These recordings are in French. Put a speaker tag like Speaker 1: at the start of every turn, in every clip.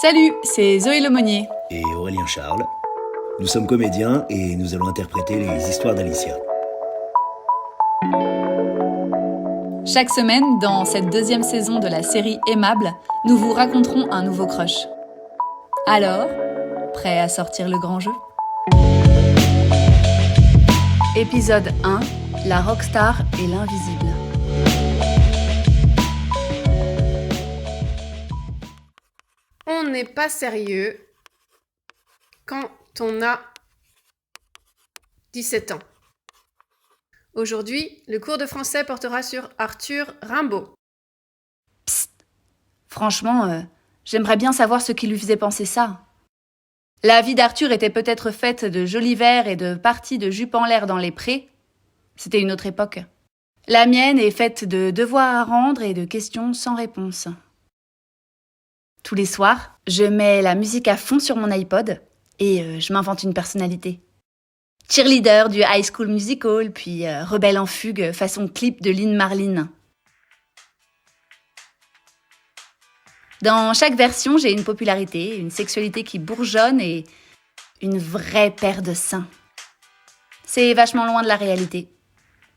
Speaker 1: Salut, c'est Zoé Lemonnier.
Speaker 2: Et Aurélien Charles. Nous sommes comédiens et nous allons interpréter les histoires d'Alicia.
Speaker 1: Chaque semaine, dans cette deuxième saison de la série Aimable, nous vous raconterons un nouveau crush. Alors, prêt à sortir le grand jeu ? Épisode 1, la rockstar et l'invisible.
Speaker 3: On n'est pas sérieux quand on a 17 ans. Aujourd'hui, le cours de français portera sur Arthur Rimbaud.
Speaker 1: Psst. Franchement, j'aimerais bien savoir ce qui lui faisait penser ça. La vie d'Arthur était peut-être faite de jolis vers et de parties de jupes en l'air dans les prés. C'était une autre époque. La mienne est faite de devoirs à rendre et de questions sans réponse. Tous les soirs, je mets la musique à fond sur mon iPod et je m'invente une personnalité. Cheerleader du High School Musical, puis rebelle en fugue façon clip de Lynn Marlin. Dans chaque version, j'ai une popularité, une sexualité qui bourgeonne et une vraie paire de seins. C'est vachement loin de la réalité.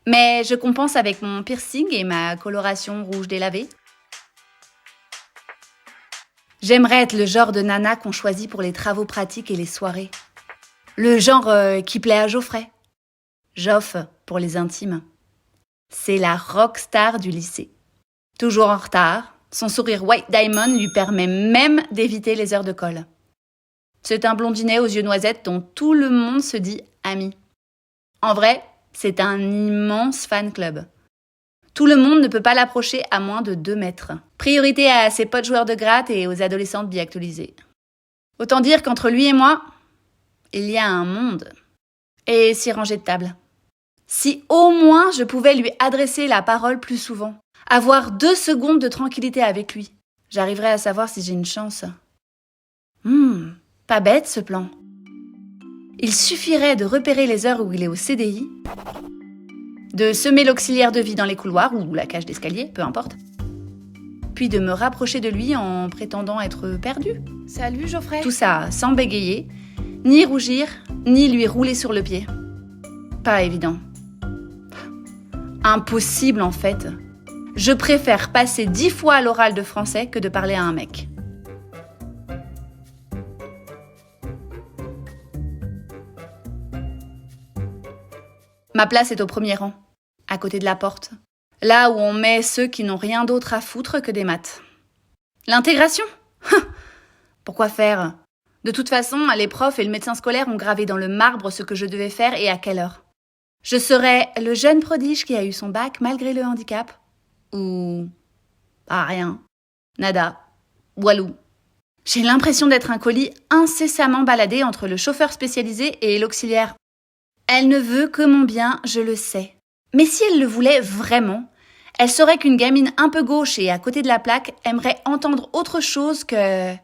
Speaker 1: Mais je compense avec mon piercing et ma coloration rouge délavée. J'aimerais être le genre de nana qu'on choisit pour les travaux pratiques et les soirées. Le genre qui plaît à Geoffrey. Joff pour les intimes. C'est la rockstar du lycée. Toujours en retard, son sourire White Diamond lui permet même d'éviter les heures de colle. C'est un blondinet aux yeux noisettes dont tout le monde se dit ami. En vrai, c'est un immense fan club. Tout le monde ne peut pas l'approcher à moins de 2 mètres. Priorité à ses potes joueurs de gratte et aux adolescentes biactolisées. Autant dire qu'entre lui et moi, il y a un monde. Et 6 rangées de tables. Si au moins je pouvais lui adresser la parole plus souvent, avoir 2 secondes de tranquillité avec lui, j'arriverais à savoir si j'ai une chance. Pas bête ce plan. Il suffirait de repérer les heures où il est au CDI, de semer l'auxiliaire de vie dans les couloirs ou la cage d'escalier, peu importe, puis de me rapprocher de lui en prétendant être perdu.
Speaker 3: Salut Geoffrey.
Speaker 1: Tout ça sans bégayer, ni rougir, ni lui rouler sur le pied. Pas évident. Impossible en fait. Je préfère passer 10 fois à l'oral de français que de parler à un mec. Ma place est au premier rang, à côté de la porte. Là où on met ceux qui n'ont rien d'autre à foutre que des maths. L'intégration ? Pourquoi faire ? De toute façon, les profs et le médecin scolaire ont gravé dans le marbre ce que je devais faire et à quelle heure. Je serais le jeune prodige qui a eu son bac malgré le handicap. Ou... rien. Nada. Walou. J'ai l'impression d'être un colis incessamment baladé entre le chauffeur spécialisé et l'auxiliaire. Elle ne veut que mon bien, je le sais. Mais si elle le voulait vraiment, elle saurait qu'une gamine un peu gauche et à côté de la plaque aimerait entendre autre chose que...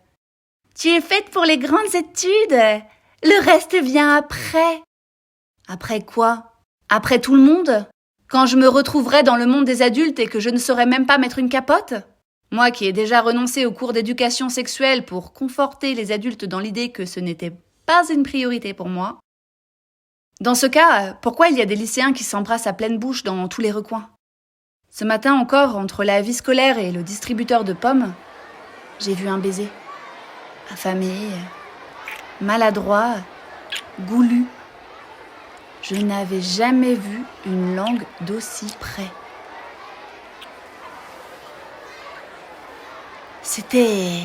Speaker 1: Tu es faite pour les grandes études. Le reste vient après. Après quoi ? Après tout le monde ? Quand je me retrouverai dans le monde des adultes et que je ne saurais même pas mettre une capote ? Moi qui ai déjà renoncé aux cours d'éducation sexuelle pour conforter les adultes dans l'idée que ce n'était pas une priorité pour moi. Dans ce cas, pourquoi il y a des lycéens qui s'embrassent à pleine bouche dans tous les recoins ? Ce matin encore, entre la vie scolaire et le distributeur de pommes, j'ai vu un baiser. Affamé, maladroit, goulu. Je n'avais jamais vu une langue d'aussi près. C'était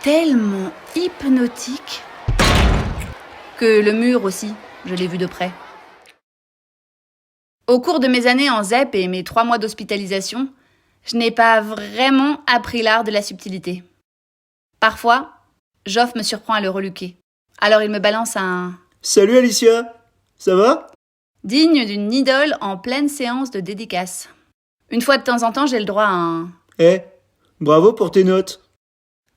Speaker 1: tellement hypnotique que le mur aussi, je l'ai vu de près. Au cours de mes années en ZEP et mes 3 mois d'hospitalisation, je n'ai pas vraiment appris l'art de la subtilité. Parfois, Joff me surprend à le reluquer. Alors il me balance un
Speaker 2: « Salut Alicia, ça va ?»
Speaker 1: digne d'une idole en pleine séance de dédicace. Une fois de temps en temps, j'ai le droit à un
Speaker 2: « Eh, bravo pour tes notes !»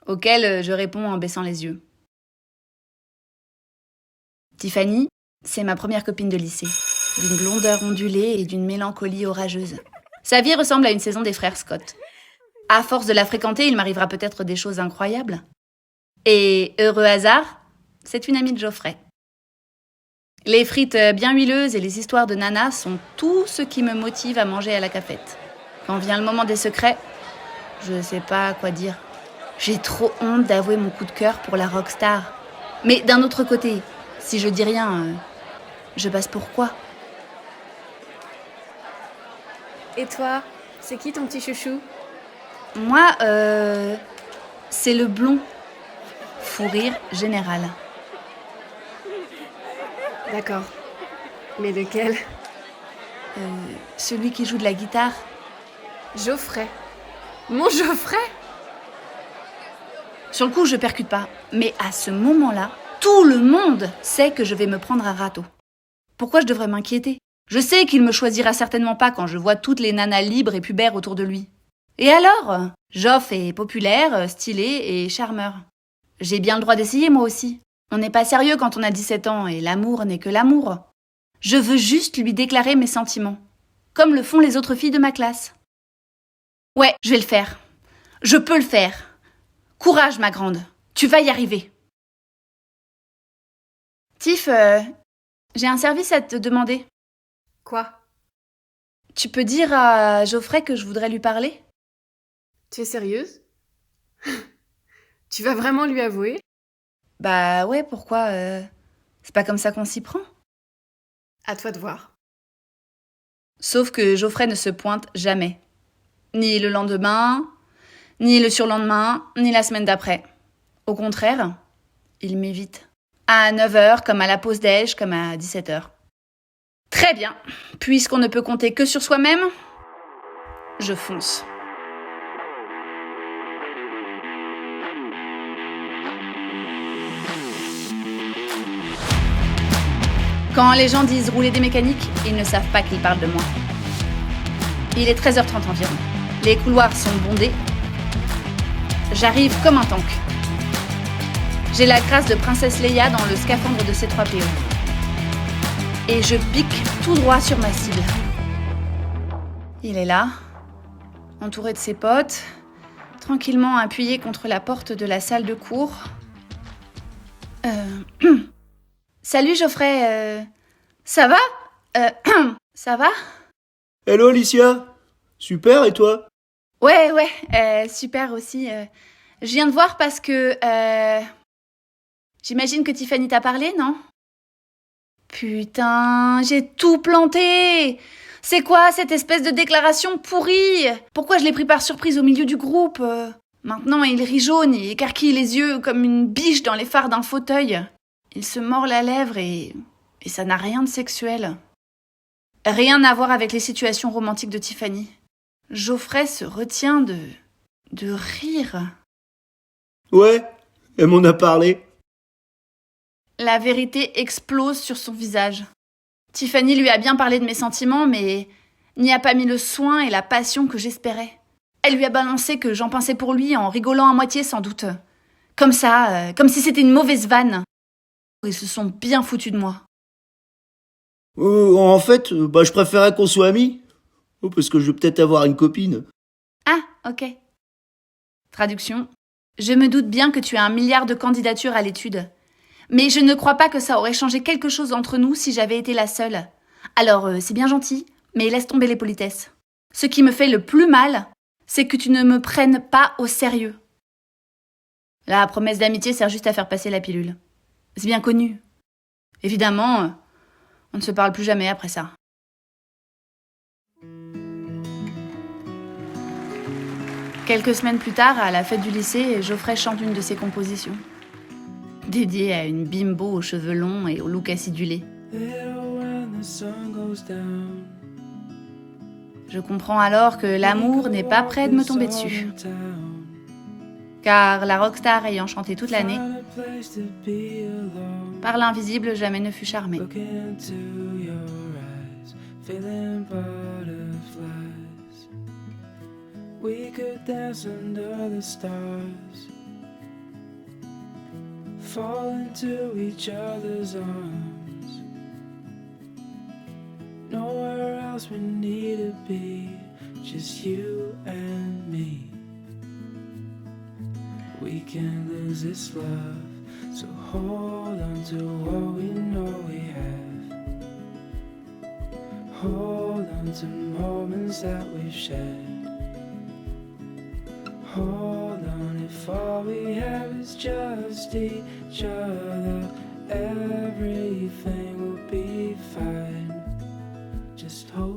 Speaker 1: auquel je réponds en baissant les yeux. Tiffany, c'est ma première copine de lycée, d'une blondeur ondulée et d'une mélancolie orageuse. Sa vie ressemble à une saison des frères Scott. À force de la fréquenter, il m'arrivera peut-être des choses incroyables. Et heureux hasard, c'est une amie de Geoffrey. Les frites bien huileuses et les histoires de Nana sont tout ce qui me motive à manger à la cafette. Quand vient le moment des secrets, je sais pas quoi dire. J'ai trop honte d'avouer mon coup de cœur pour la rockstar. Mais d'un autre côté, si je dis rien, je passe pour quoi?
Speaker 3: Et toi, c'est qui ton petit chouchou?
Speaker 1: Moi, c'est le blond. Fou rire général.
Speaker 3: D'accord. Mais lequel?
Speaker 1: Celui qui joue de la guitare.
Speaker 3: Geoffrey. Mon Geoffrey?
Speaker 1: Sur le coup, je percute pas. Mais à ce moment-là, tout le monde sait que je vais me prendre un râteau. Pourquoi je devrais m'inquiéter? Je sais qu'il me choisira certainement pas quand je vois toutes les nanas libres et pubères autour de lui. Et alors? Geoff est populaire, stylé et charmeur. J'ai bien le droit d'essayer moi aussi. On n'est pas sérieux quand on a 17 ans et l'amour n'est que l'amour. Je veux juste lui déclarer mes sentiments. Comme le font les autres filles de ma classe. Ouais, je vais le faire. Je peux le faire. Courage, ma grande. Tu vas y arriver. Tiff, j'ai un service à te demander.
Speaker 3: Quoi?
Speaker 1: Tu peux dire à Geoffrey que je voudrais lui parler?
Speaker 3: Tu es sérieuse? Tu vas vraiment lui avouer?
Speaker 1: Bah ouais, pourquoi c'est pas comme ça qu'on s'y prend.
Speaker 3: À toi de voir.
Speaker 1: Sauf que Geoffrey ne se pointe jamais. Ni le lendemain, ni le surlendemain, ni la semaine d'après. Au contraire, il m'évite. À 9h, comme à la pause déj, comme à 17h. Très bien. Puisqu'on ne peut compter que sur soi-même, je fonce. Quand les gens disent rouler des mécaniques, ils ne savent pas qu'ils parlent de moi. Il est 13h30 environ. Les couloirs sont bondés. J'arrive comme un tank. J'ai la grâce de Princesse Leia dans le scaphandre de C3PO. Et je pique tout droit sur ma cible. Il est là, entouré de ses potes, tranquillement appuyé contre la porte de la salle de cours. Salut Geoffrey, ça va? Ça va?
Speaker 2: Hello Alicia. Super, et toi?
Speaker 1: Ouais, super aussi. Je viens de voir parce que... j'imagine que Tiffany t'a parlé, non? Putain, j'ai tout planté! C'est quoi cette espèce de déclaration pourrie? Pourquoi je l'ai pris par surprise au milieu du groupe? Maintenant, il rit jaune et écarquille les yeux comme une biche dans les phares d'un fauteuil. Il se mord la lèvre et ça n'a rien de sexuel. Rien à voir avec les situations romantiques de Tiffany. Geoffrey se retient de rire.
Speaker 2: Ouais, elle m'en a parlé.
Speaker 1: La vérité explose sur son visage. Tiffany lui a bien parlé de mes sentiments, mais n'y a pas mis le soin et la passion que j'espérais. Elle lui a balancé que j'en pensais pour lui en rigolant à moitié sans doute. Comme ça, comme si c'était une mauvaise vanne. Ils se sont bien foutus de moi.
Speaker 2: En fait, je préférais qu'on soit amis. Parce que je vais peut-être avoir une copine.
Speaker 1: Ah, ok. Traduction. Je me doute bien que tu as 1 milliard de candidatures à l'étude. Mais je ne crois pas que ça aurait changé quelque chose entre nous si j'avais été la seule. Alors, c'est bien gentil, mais laisse tomber les politesses. Ce qui me fait le plus mal, c'est que tu ne me prennes pas au sérieux. La promesse d'amitié sert juste à faire passer la pilule. C'est bien connu. Évidemment, on ne se parle plus jamais après ça. Quelques semaines plus tard, à la fête du lycée, Geoffrey chante une de ses compositions. Dédiée à une bimbo aux cheveux longs et au look acidulé. Je comprends alors que l'amour n'est pas près de me tomber dessus. Car la rockstar ayant chanté toute l'année, par l'invisible jamais ne fut charmée. We could dance under the stars, fall into each other's arms. Nowhere else we need to be, just you and me. We can lose
Speaker 4: lose this love. So hold on to what we know we have. Hold on to moments that we've shared. Hold on if all we have is just each other. Everything will be fine. Just hold